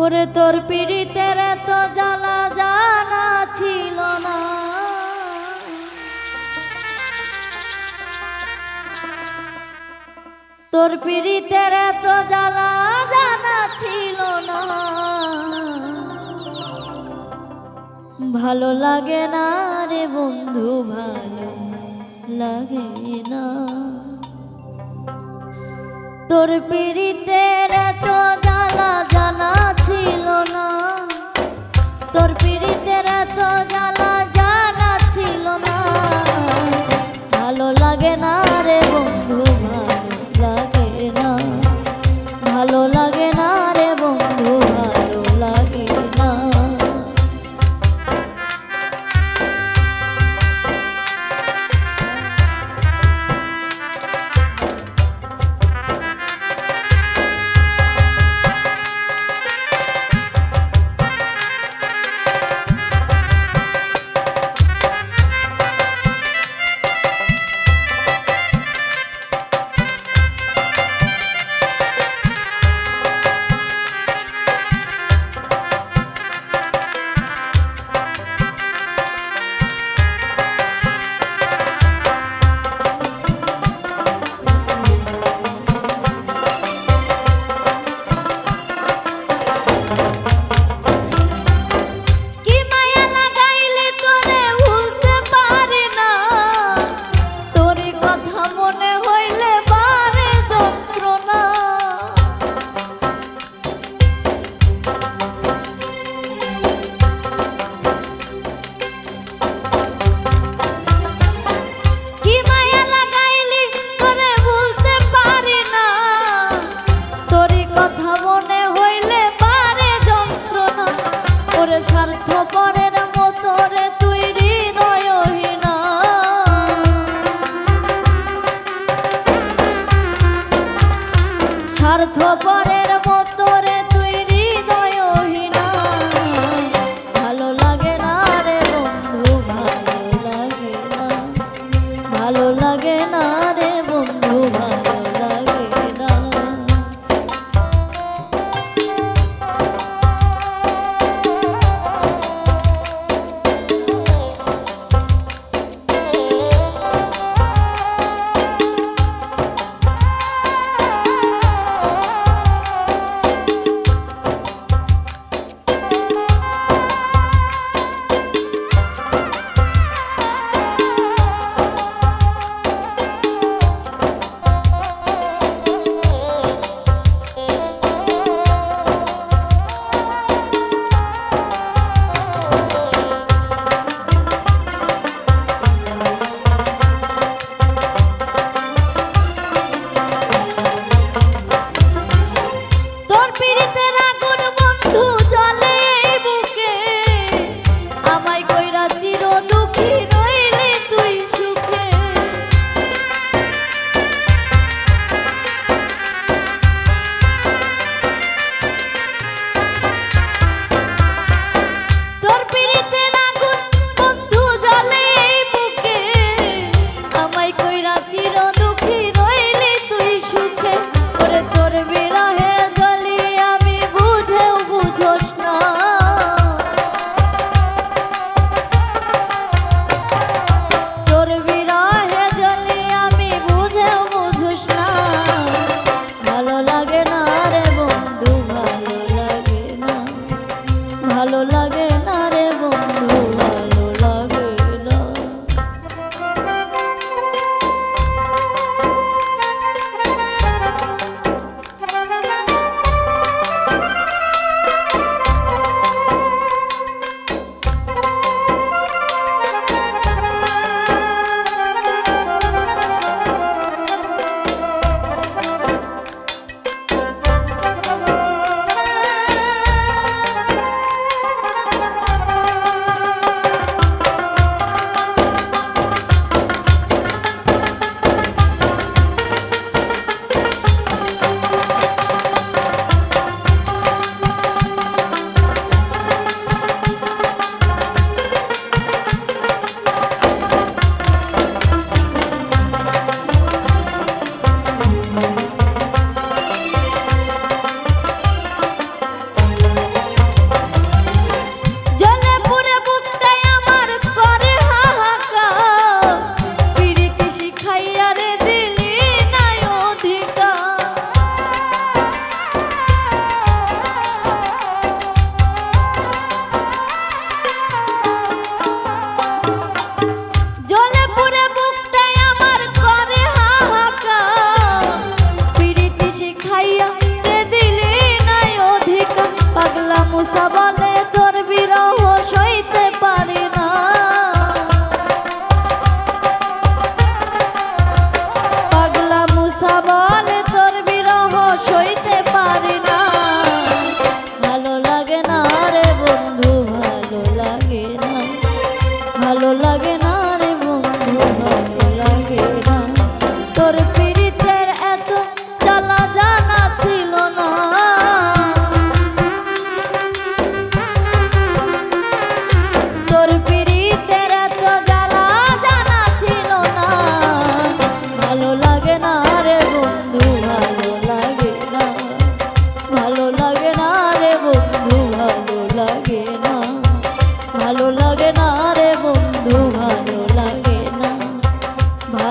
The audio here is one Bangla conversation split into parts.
ওরে তোর পীড়িতের এত জ্বালা জানা ছিল না, তোর পীড়িতের এত জ্বালা জানা ছিল না। ভালো লাগে না রে বন্ধু, ভালো লাগে না। তোর পীড়িতের এত জ্বালা জানা ছিল না, তোর পীড়িতের এত জ্বালা জানা ছিল না। ভালো লাগে না রে বন্ধু, ভালো লাগে না, ভালো লাগে না রে বন্ধু, ভালো লাগে না। স্বার্থপরের মতো রে তুই হৃদয়হীনা, স্বার্থপরের মতো রে তুই হৃদয়হীনা। ভালো লাগে না রে বন্ধু, ভালো লাগে না, ভালো লাগে না রে বন্ধু, ভালো লাগে না।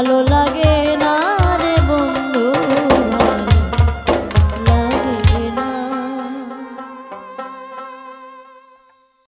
ভালো লাগে